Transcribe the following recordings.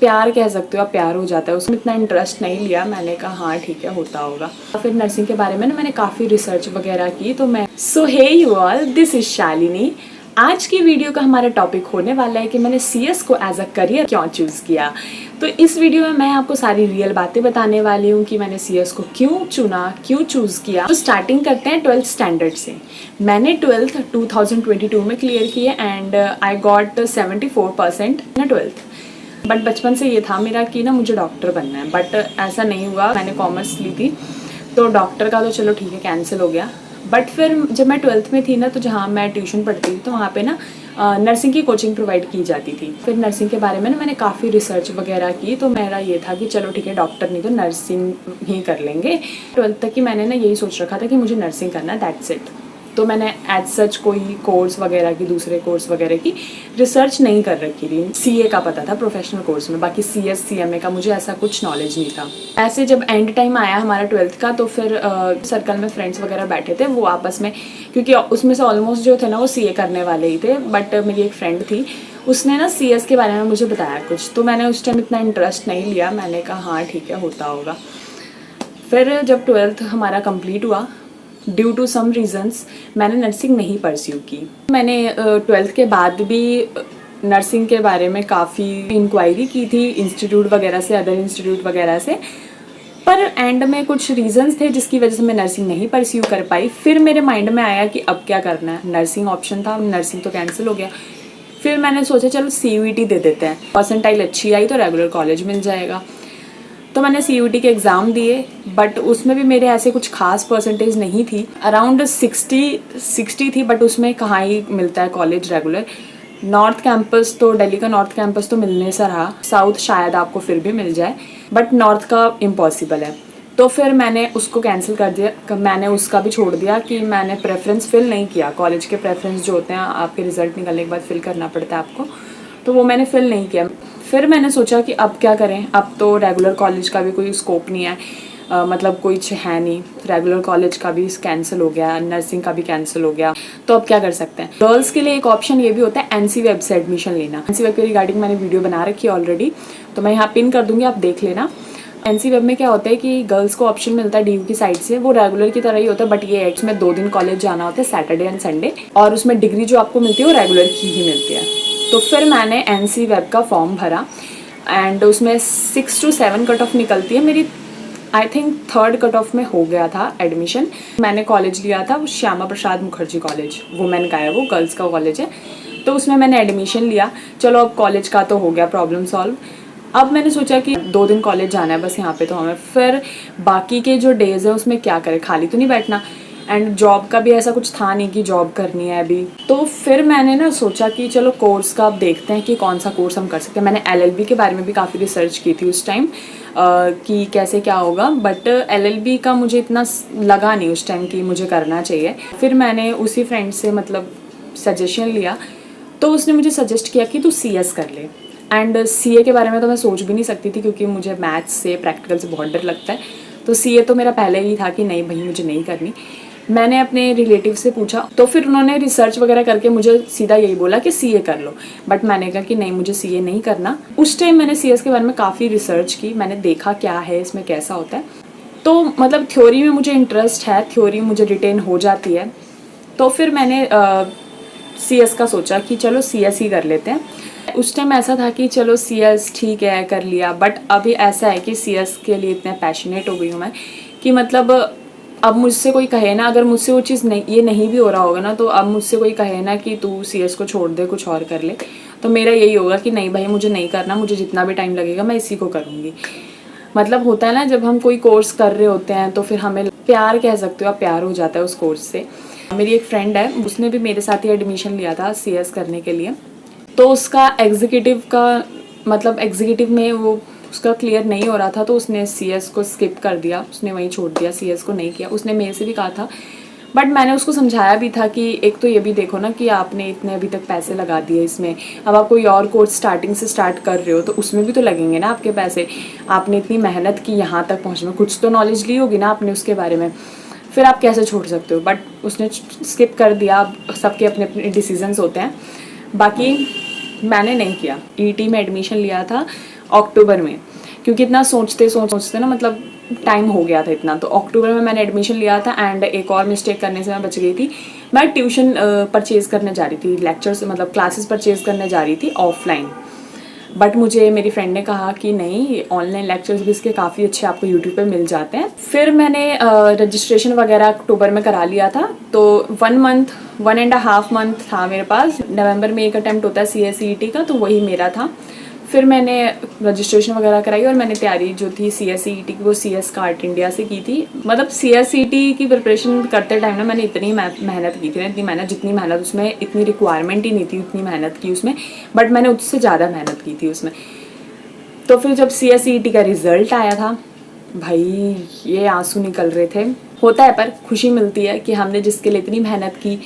प्यार कह सकते हो आप, प्यार हो जाता है। उसमें इतना इंटरेस्ट नहीं लिया, मैंने कहा हाँ ठीक है होता होगा। फिर नर्सिंग के बारे में ना मैंने काफ़ी रिसर्च वगैरह की, तो मैं hey you all, this is Shalini. आज की वीडियो का हमारा टॉपिक होने वाला है कि मैंने सीएस को एज अ करियर क्यों चूज़ किया। तो इस वीडियो में मैं आपको सारी रियल बातें बताने वाली हूँ कि मैंने सीएस को क्यों चुना, क्यों चूज़ किया। तो स्टार्टिंग करते हैं 12th स्टैंडर्ड से। मैंने 12th 2022 में क्लियर की है एंड आई गॉट 74% ना 12th। बट बचपन से ये था मेरा कि ना मुझे डॉक्टर बनना है, बट ऐसा नहीं हुआ। मैंने कॉमर्स ली थी तो डॉक्टर का तो चलो ठीक है कैंसिल हो गया। बट फिर जब मैं 12th में थी ना, तो जहाँ मैं ट्यूशन पढ़ती थी तो वहाँ पे ना नर्सिंग की कोचिंग प्रोवाइड की जाती थी। फिर नर्सिंग के बारे में ना मैंने काफ़ी रिसर्च वगैरह की, तो मेरा ये था कि चलो ठीक है डॉक्टर नहीं तो नर्सिंग ही कर लेंगे। 12th तक की मैंने ना यही सोच रखा था कि मुझे नर्सिंग करना, दैट्स इट। तो मैंने एज सच कोई कोर्स वगैरह की, दूसरे कोर्स वगैरह की रिसर्च नहीं कर रखी थी। सीए का पता था प्रोफेशनल कोर्स में, बाकी सीएस सीएमए का मुझे ऐसा कुछ नॉलेज नहीं था। ऐसे जब एंड टाइम आया हमारा 12th का, तो फिर सर्कल में फ्रेंड्स वगैरह बैठे थे, वो आपस में, क्योंकि उसमें से ऑलमोस्ट जो थे ना वो सीए करने वाले ही थे। बट मेरी एक फ्रेंड थी, उसने ना सीएस के बारे में मुझे बताया कुछ, तो मैंने उस टाइम इतना इंटरेस्ट नहीं लिया। मैंने कहा हाँ ठीक है होता होगा। फिर जब 12th हमारा कंप्लीट हुआ, ड्यू टू सम रीजंस मैंने नर्सिंग नहीं परस्यू की। मैंने 12th के बाद भी नर्सिंग के बारे में काफ़ी इंक्वायरी की थी इंस्टीट्यूट वगैरह से, अदर इंस्टीट्यूट वगैरह से, पर एंड में कुछ रीजंस थे जिसकी वजह से मैं नर्सिंग नहीं परस्यू कर पाई। फिर मेरे माइंड में आया कि अब क्या करना है, नर्सिंग ऑप्शन था, नर्सिंग तो कैंसिल हो गया। फिर मैंने सोचा चलो CUET दे देते हैं, परसेंटाइल अच्छी आई तो रेगुलर कॉलेज मिल जाएगा। तो मैंने CUET के एग्ज़ाम दिए, बट उसमें भी मेरे ऐसे कुछ खास परसेंटेज नहीं थी, अराउंड 60 थी। बट उसमें कहाँ ही मिलता है कॉलेज रेगुलर। नॉर्थ कैंपस तो, दिल्ली का नॉर्थ कैंपस तो मिलने सा रहा, साउथ शायद आपको फिर भी मिल जाए, बट नॉर्थ का इम्पॉसिबल है। तो फिर मैंने उसको कैंसिल कर दिया, मैंने उसका भी छोड़ दिया कि मैंने प्रेफरेंस फिल नहीं किया। कॉलेज के प्रेफरेंस जो होते हैं आपके रिजल्ट निकलने के बाद फिल करना पड़ता है आपको, तो वो मैंने फिल नहीं किया। फिर मैंने सोचा कि अब क्या करें, अब तो रेगुलर कॉलेज का भी कोई स्कोप नहीं है, मतलब कोई है नहीं, रेगुलर कॉलेज का भी कैंसिल हो गया, नर्सिंग का भी कैंसिल हो गया, तो अब क्या कर सकते हैं। गर्ल्स के लिए एक ऑप्शन ये भी होता है NC वेब से एडमिशन लेना। NC वेब के रिगार्डिंग मैंने वीडियो बना रखी है ऑलरेडी, तो मैं यहाँ पिन कर दूंगी, आप देख लेना। NC वेब में क्या होता है कि गर्ल्स को ऑप्शन मिलता है DU की साइड से, वो रेगुलर की तरह ही होता है, बट ये है इसमें 2 दिन कॉलेज जाना होता है, सैटरडे एंड संडे, और उसमें डिग्री जो आपको मिलती है वो रेगुलर की ही मिलती है। तो फिर मैंने NC वेब का फॉर्म भरा एंड उसमें 6 to 7 कट ऑफ निकलती है मेरी। I think 3rd cut off में हो गया था एडमिशन। मैंने कॉलेज लिया था वो श्यामा प्रसाद मुखर्जी कॉलेज, वुमेन का है, वो गर्ल्स का कॉलेज है, तो उसमें मैंने एडमिशन लिया। चलो अब कॉलेज का तो हो गया प्रॉब्लम सॉल्व। अब मैंने सोचा कि 2 दिन कॉलेज जाना है बस यहाँ पे, तो हमें फिर बाकी के जो डेज है उसमें क्या करें, खाली तो नहीं बैठना, एंड जॉब का भी ऐसा कुछ था नहीं कि जॉब करनी है अभी। तो फिर मैंने ना सोचा कि चलो कोर्स का अब देखते हैं कि कौन सा कोर्स हम कर सकते हैं। मैंने LLB के बारे में भी काफ़ी रिसर्च की थी उस टाइम कि कैसे क्या होगा, बट LLB का मुझे इतना लगा नहीं उस टाइम कि मुझे करना चाहिए। फिर मैंने उसी फ्रेंड से मतलब सजेशन लिया, तो उसने मुझे सजेस्ट किया कि तू CS कर ले। एंड CA के बारे में तो मैं सोच भी नहीं सकती थी, क्योंकि मुझे मैथ्स से, प्रैक्टिकल से बहुत डर लगता है, तो CA तो मेरा पहले ही था कि नहीं भाई मुझे नहीं करनी। मैंने अपने रिलेटिव से पूछा, तो फिर उन्होंने रिसर्च वगैरह करके मुझे सीधा यही बोला कि CA कर लो, बट मैंने कहा कि नहीं मुझे CA नहीं करना। उस टाइम मैंने CS के बारे में काफ़ी रिसर्च की, मैंने देखा क्या है इसमें, कैसा होता है, तो मतलब थ्योरी में मुझे इंटरेस्ट है, थ्योरी मुझे रिटेन हो जाती है। तो फिर मैंने CS का सोचा कि चलो CS ही कर लेते हैं। उस टाइम ऐसा था कि चलो CS ठीक है कर लिया, बट अभी ऐसा है कि CS के लिए इतना पैशनेट हो गई हूँ मैं कि मतलब अब मुझसे कोई कहे ना, अगर मुझसे वो चीज़ नहीं, ये नहीं भी हो रहा होगा ना, तो अब मुझसे कोई कहे ना कि तू CS को छोड़ दे कुछ और कर ले, तो मेरा यही होगा कि नहीं भाई मुझे नहीं करना, मुझे जितना भी टाइम लगेगा मैं इसी को करूँगी। मतलब होता है ना जब हम कोई कोर्स कर रहे होते हैं तो फिर हमें प्यार कह सकते हो आप, प्यार हो जाता है उस कोर्स से। मेरी एक फ्रेंड है, उसने भी मेरे साथ ही एडमिशन लिया था CS करने के लिए, तो उसका एग्जीक्यूटिव का मतलब एग्जीक्यूटिव में वो उसका क्लियर नहीं हो रहा था, तो उसने CS को स्किप कर दिया, उसने वहीं छोड़ दिया, CS को नहीं किया। उसने मेरे से भी कहा था, बट मैंने उसको समझाया भी था कि एक तो ये भी देखो ना कि आपने इतने अभी तक पैसे लगा दिए इसमें, अब आप कोई और कोर्स स्टार्टिंग से स्टार्ट कर रहे हो तो उसमें भी तो लगेंगे ना आपके पैसे, आपने इतनी मेहनत की यहाँ तक पहुँचने में, कुछ तो नॉलेज ली होगी ना आपने उसके बारे में, फिर आप कैसे छोड़ सकते हो। बट उसने स्किप कर दिया। सबके अपने अपने डिसीजंस होते हैं। बाकी मैंने नहीं किया। ईटी में एडमिशन लिया था अक्टूबर में, क्योंकि इतना सोचते ना मतलब टाइम हो गया था इतना, तो अक्टूबर में मैंने एडमिशन लिया था। एंड एक और मिस्टेक करने से मैं बच गई थी। मैं ट्यूशन परचेज़ करने जा रही थी, लेक्चर्स मतलब क्लासेस परचेज़ करने जा रही थी ऑफलाइन। बट मुझे मेरी फ्रेंड ने कहा कि नहीं, ऑनलाइन लेक्चर्स भी इसके काफ़ी अच्छे आपको यूट्यूब पे मिल जाते हैं। फिर मैंने रजिस्ट्रेशन वगैरह अक्टूबर में करा लिया था। तो 1.5 मंथ था मेरे पास। नवंबर में एक अटैम्प्ट होता है CSET का, तो वही मेरा था। फिर मैंने रजिस्ट्रेशन वगैरह कराई और मैंने तैयारी जो थी CSET की, वो CS कार्ट इंडिया से की थी। मतलब CSET की प्रिपरेशन करते टाइम ना मैंने इतनी मेहनत की थी ना, इतनी मेहनत, जितनी मेहनत उसमें इतनी रिक्वायरमेंट ही नहीं थी उतनी मेहनत की उसमें, बट मैंने उससे ज़्यादा मेहनत की थी उसमें। तो फिर जब CSET का रिज़ल्ट आया था, भाई ये आंसू निकल रहे थे। होता है, पर खुशी मिलती है कि हमने जिसके लिए इतनी मेहनत की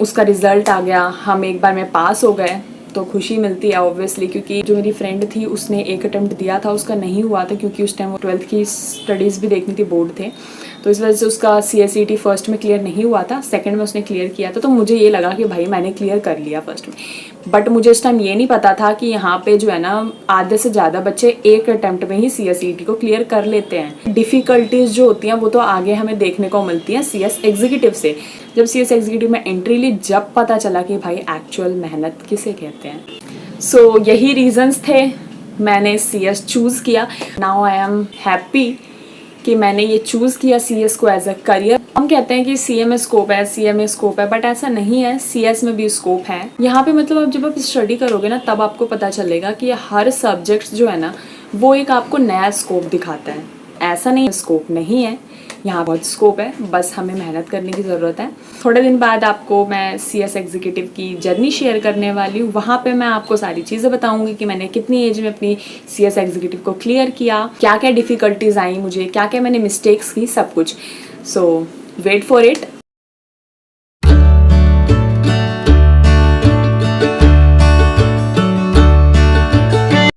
उसका रिज़ल्ट आ गया, हम एक बार में पास हो गए, तो खुशी मिलती है ऑब्वियसली। क्योंकि जो मेरी फ्रेंड थी उसने एक अटेम्प्ट दिया था, उसका नहीं हुआ था, क्योंकि उस टाइम वो 12th की स्टडीज़ भी देखनी थी, बोर्ड थे, तो इस वजह से उसका CSET फर्स्ट में क्लियर नहीं हुआ था, सेकंड में उसने क्लियर किया था। तो मुझे ये लगा कि भाई मैंने क्लियर कर लिया फर्स्ट में। बट मुझे उस टाइम ये नहीं पता था कि यहाँ पे जो है ना आधे से ज़्यादा बच्चे एक अटेम्प्ट में ही CSET को क्लियर कर लेते हैं। डिफ़िकल्टीज़ जो होती हैं वो तो आगे हमें देखने को मिलती हैं CS एग्जीक्यूटिव से। जब CS एग्जीक्यूटिव में एंट्री ली, जब पता चला कि भाई एक्चुअल मेहनत किसे कहते हैं। सो यही रीजंस थे, मैंने CS चूज़ किया। नाउ आई एम हैप्पी कि मैंने ये चूज़ किया CS को एज अ करियर। हम कहते हैं कि CA में स्कोप है, CA में स्कोप है, बट ऐसा नहीं है, CS में भी स्कोप है। यहाँ पे मतलब जब आप स्टडी करोगे ना, तब आपको पता चलेगा कि हर सब्जेक्ट जो है ना वो एक आपको नया स्कोप दिखाता है। ऐसा नहीं स्कोप नहीं है, यहाँ बहुत स्कोप है, बस हमें मेहनत करने की ज़रूरत है। थोड़े दिन बाद आपको मैं CS एग्जीक्यूटिव की जर्नी शेयर करने वाली हूँ। वहाँ पे मैं आपको सारी चीज़ें बताऊँगी कि मैंने कितनी एज में अपनी CS एग्जीक्यूटिव को क्लियर किया, क्या क्या डिफ़िकल्टीज़ आई मुझे, क्या क्या मैंने मिस्टेक्स की, सब कुछ। सो वेट फॉर इट।